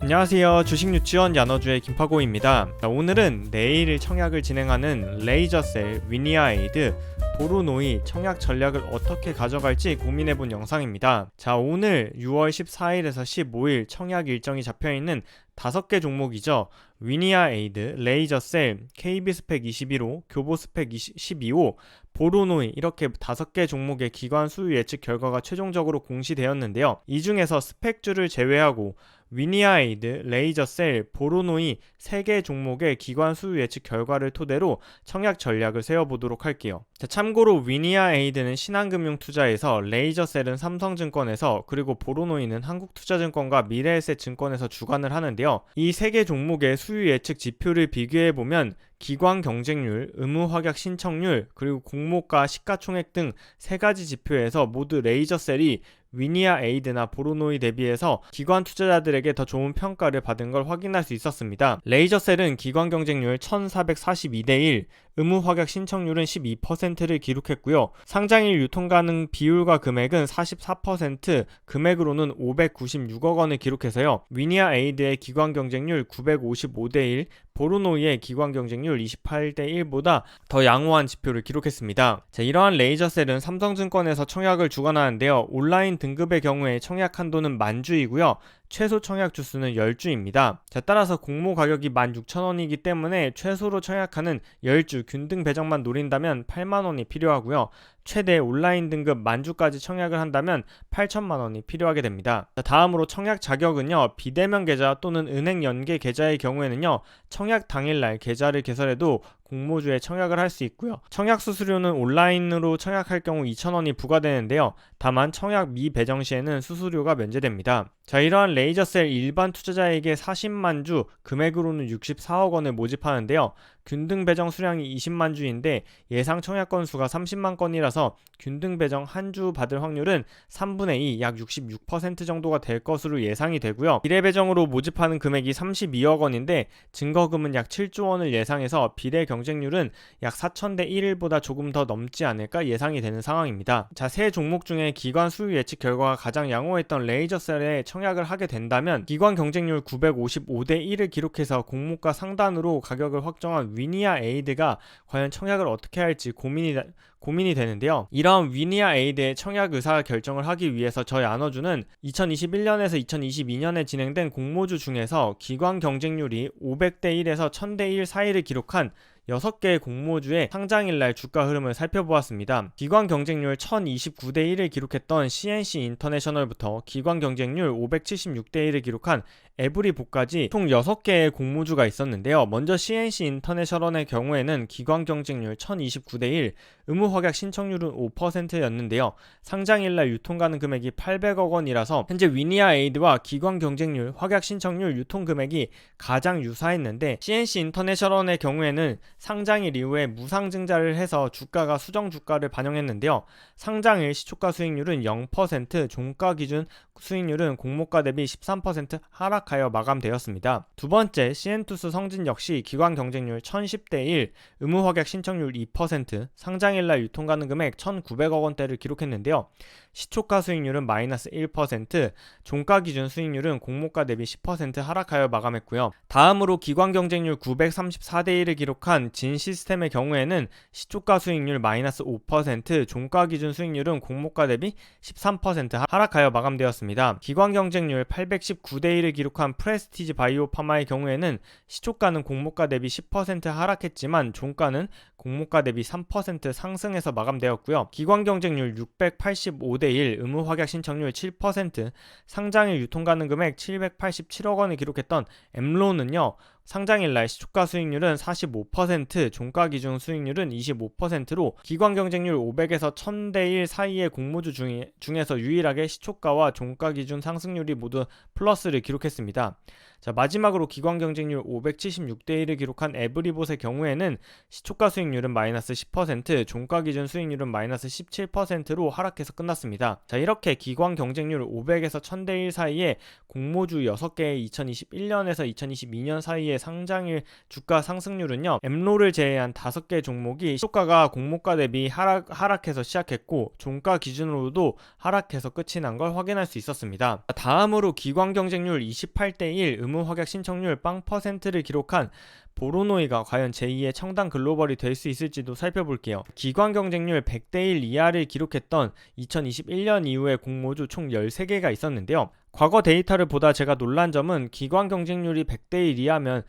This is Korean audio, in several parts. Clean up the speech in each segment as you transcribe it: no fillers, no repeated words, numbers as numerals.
안녕하세요. 주식유치원 야너주의 김파고입니다. 오늘은 내일 청약을 진행하는 레이저셀, 위니아에이드, 보로노이 청약 전략을 어떻게 가져갈지 고민해본 영상입니다. 자, 오늘 6월 14일에서 15일 청약 일정이 잡혀있는 5개 종목이죠. 위니아에이드, 레이저셀, KB스펙 21호, 교보스펙 12호, 보로노이 이렇게 5개 종목의 기관 수요 예측 결과가 최종적으로 공시되었는데요. 이 중에서 스펙주를 제외하고 위니아에이드, 레이저셀, 보로노이 3개 종목의 기관 수요 예측 결과를 토대로 청약 전략을 세워보도록 할게요. 자, 참고로 위니아에이드는 신한금융투자에서, 레이저셀은 삼성증권에서, 그리고 보로노이는 한국투자증권과 미래에셋증권에서 주관을 하는데요. 이 3개 종목의 수요 예측 지표를 비교해보면 기관 경쟁률, 의무 확약 신청률, 그리고 공모가, 시가총액 등 3가지 지표에서 모두 레이저셀이 위니아에이드나 보로노이 대비해서 기관 투자자들에게 더 좋은 평가를 받은 걸 확인할 수 있었습니다. 레이저셀은 기관 경쟁률 1442대1, 의무 확약 신청률은 12%를 기록했고요. 상장일 유통 가능 비율과 금액은 44%, 금액으로는 596억 원을 기록해서요. 위니아에이드의 기관 경쟁률 955대1, 보로노이의 기관 경쟁률 28대1보다 더 양호한 지표를 기록했습니다. 자, 이러한 레이저셀은 삼성증권에서 청약을 주관하는데요. 온라인 등급의 경우에 청약 한도는 만주이고요. 최소 청약 주수는 10주입니다. 자, 따라서 공모 가격이 16,000원이기 때문에 최소로 청약하는 10주 균등 배정만 노린다면 8만원이 필요하고요. 최대 온라인 등급 만주까지 청약을 한다면 8천만원이 필요하게 됩니다. 자, 다음으로 청약 자격은요. 비대면 계좌 또는 은행 연계 계좌의 경우에는요. 청약 당일날 계좌를 개설해도 공모주에 청약을 할 수 있고요. 청약 수수료는 온라인으로 청약할 경우 2,000원이 부과되는데요. 다만 청약 미배정 시에는 수수료가 면제됩니다. 자, 이러한 레이저셀 일반 투자자에게 40만 주, 금액으로는 64억 원을 모집하는데요. 균등 배정 수량이 20만 주인데 예상 청약 건수가 30만 건이라서 균등 배정 한 주 받을 확률은 3분의 2, 약 66% 정도가 될 것으로 예상이 되고요. 비례 배정으로 모집하는 금액이 32억 원인데 증거금은 약 7조 원을 예상해서 비례 경쟁률은 약 4,000대 1보다 조금 더 넘지 않을까 예상이 되는 상황입니다. 자, 세 종목 중에 기관 수요 예측 결과가 가장 양호했던 레이저셀에 청약을 하게 된다면 기관 경쟁률 955대 1을 기록해서 공모가 상단으로 가격을 확정한 위니아에이드가 과연 청약을 어떻게 할지 고민이 되는데요. 이러한 위니아에이드의 청약 의사 결정을 하기 위해서 저희 안어주는 2021년에서 2022년에 진행된 공모주 중에서 기관 경쟁률이 500대 1에서 1000대 1 사이를 기록한 6개의 공모주의 상장일날 주가 흐름을 살펴보았습니다. 기관 경쟁률 1029대 1을 기록했던 CNC 인터내셔널부터 기관 경쟁률 576대 1을 기록한 에브리보까지 총 6개의 공모주가 있었는데요. 먼저 CNC 인터내셔널의 경우에는 기관 경쟁률 1029대 1, 의무 확약 신청률은 5%였는데요. 상장일날 유통 가능 금액이 800억 원이라서 현재 위니아에이드와 기관 경쟁률, 확약 신청률, 유통 금액이 가장 유사했는데 CNC 인터내셔널의 경우에는 상장일 이후에 무상증자를 해서 주가가 수정 주가를 반영했는데요. 상장일 시초가 수익률은 0%, 종가 기준 수익률은 공모가 대비 13% 하락하여 마감되었습니다. 두 번째, CN투스 성진 역시 기관 경쟁률 1010대 1, 의무 확약 신청률 2%, 상장일날 유통 가능 금액 1,900억 원대를 기록했는데요. 시초가 수익률은 마이너스 1%, 종가 기준 수익률은 공모가 대비 10% 하락하여 마감했고요. 다음으로 기관 경쟁률 934대 1을 기록한 진시스템의 경우에는 시초가 수익률 마이너스 5%, 종가 기준 수익률은 공모가 대비 13% 하락하여 마감되었습니다. 기관 경쟁률 819대 1을 기록한 프레스티지 바이오파마의 경우에는 시초가는 공모가 대비 10% 하락했지만 종가는 공모가 대비 3% 상승해서 마감되었고요. 기관 경쟁률 685대 1, 의무 확약 신청률 7%, 상장일 유통 가능 금액 787억 원을 기록했던 엠로는요. 상장일날 시초가 수익률은 45%, 종가 기준 수익률은 25%로 기관 경쟁률 500에서 1000대 1 사이의 공모주 중에서 유일하게 시초가와 종가 기준 상승률이 모두 플러스를 기록했습니다. 자, 마지막으로 기관 경쟁률 576대 1을 기록한 에브리봇의 경우에는 시초가 수익률은 마이너스 10%, 종가 기준 수익률은 마이너스 17%로 하락해서 끝났습니다. 자, 이렇게 기관 경쟁률 500에서 1000대 1 사이에 공모주 6개의 2021년에서 2022년 사이에 포로노이의 상장일 주가 상승률은요, 엠로를 제외한 5개 종목이 시초가가 공모가 대비 하락해서 시작했고 종가 기준으로도 하락해서 끝이 난 걸 확인할 수 있었습니다. 다음으로 기관 경쟁률 28대1 의무 확약 신청률 0%를 기록한 보로노이가 과연 제2의 청당 글로벌이 될 수 있을지도 살펴볼게요. 기관 경쟁률 100대1 이하를 기록했던 2021년 이후의 공모주 총 13개가 있었는데요. 과거 데이터를 보다 제가 놀란 점은 기관 경쟁률이 100대1 이하면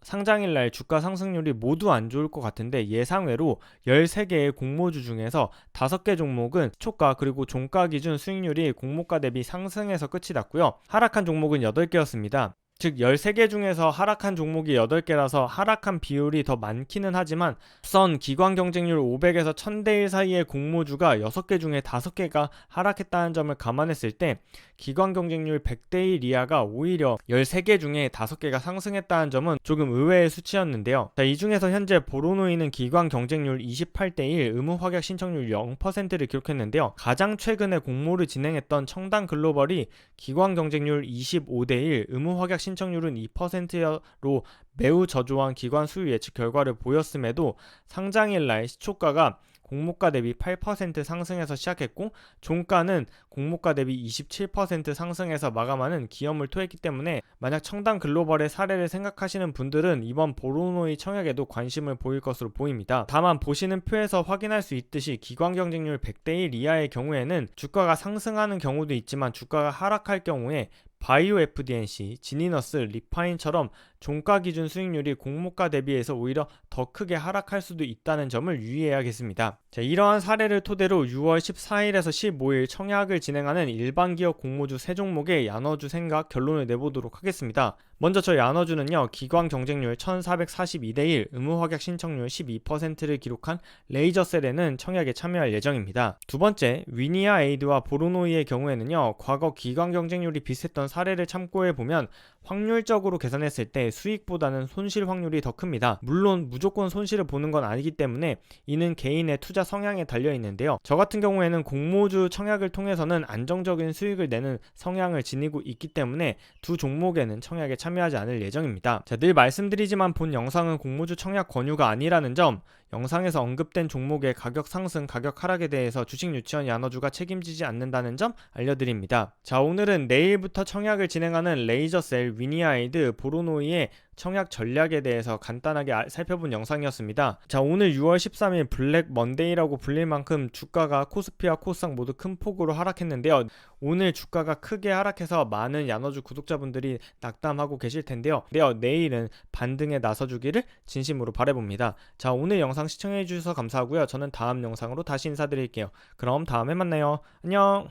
상장일날 주가 상승률이 모두 안 좋을 것 같은데 예상외로 13개의 공모주 중에서 5개 종목은 초가 그리고 종가 기준 수익률이 공모가 대비 상승해서 끝이 났고요. 하락한 종목은 8개였습니다. 즉 13개 중에서 하락한 종목이 8개라서 하락한 비율이 더 많기는 하지만 앞선 기관 경쟁률 500에서 1000대1 사이의 공모주가 6개 중에 5개가 하락했다는 점을 감안했을 때 기관 경쟁률 100대1 이하가 오히려 13개 중에 5개가 상승했다는 점은 조금 의외의 수치였는데요. 이 중에서 현재 보로노이는 기관 경쟁률 28대1 의무 확약 신청률 0%를 기록했는데요. 가장 최근에 공모를 진행했던 청당 글로벌이 기관 경쟁률 25대1 의무 확약 신청률은 2%로 매우 저조한 기관 수요 예측 결과를 보였음에도 상장일날 시초가가 공모가 대비 8% 상승해서 시작했고 종가는 공모가 대비 27% 상승해서 마감하는 기염을 토했기 때문에 만약 청당 글로벌의 사례를 생각하시는 분들은 이번 보로노이 청약에도 관심을 보일 것으로 보입니다. 다만 보시는 표에서 확인할 수 있듯이 기관 경쟁률 100대1 이하의 경우에는 주가가 상승하는 경우도 있지만 주가가 하락할 경우에 바이오 FDNC, 지니너스, 리파인처럼 종가 기준 수익률이 공모가 대비해서 오히려 더 크게 하락할 수도 있다는 점을 유의해야겠습니다. 자, 이러한 사례를 토대로 6월 14일에서 15일 청약을 진행하는 일반 기업 공모주 3종목의 야너주 생각 결론을 내보도록 하겠습니다. 먼저 저 야너주는요, 기관 경쟁률 1442대1 의무 확약 신청률 12%를 기록한 레이저셀에는 청약에 참여할 예정입니다. 두 번째, 위니아 에이드와 보로노이의 경우에는요, 과거 기관 경쟁률이 비슷했던 사례를 참고해보면 확률적으로 계산했을 때 수익보다는 손실 확률이 더 큽니다. 물론 무조건 손실을 보는 건 아니기 때문에 이는 개인의 투자 성향에 달려 있는데요. 저 같은 경우에는 공모주 청약을 통해서는 안정적인 수익을 내는 성향을 지니고 있기 때문에 두 종목에는 청약에 참여하지 않을 예정입니다. 자, 늘 말씀드리지만 본 영상은 공모주 청약 권유가 아니라는 점, 영상에서 언급된 종목의 가격 상승, 가격 하락에 대해서 주식 유치원 야너주가 책임지지 않는다는 점 알려드립니다. 자, 오늘은 내일부터 청약을 진행하는 레이저셀, 위니아이드, 보로노이의 청약 전략에 대해서 간단하게 살펴본 영상이었습니다. 자, 오늘 6월 13일 블랙 먼데이라고 불릴 만큼 주가가 코스피와 코스닥 모두 큰 폭으로 하락했는데요. 오늘 주가가 크게 하락해서 많은 야너주 구독자분들이 낙담하고 계실 텐데요. 내일은 반등에 나서주기를 진심으로 바라봅니다. 자, 오늘 영상 시청해주셔서 감사하고요. 저는 다음 영상으로 다시 인사드릴게요. 그럼 다음에 만나요. 안녕.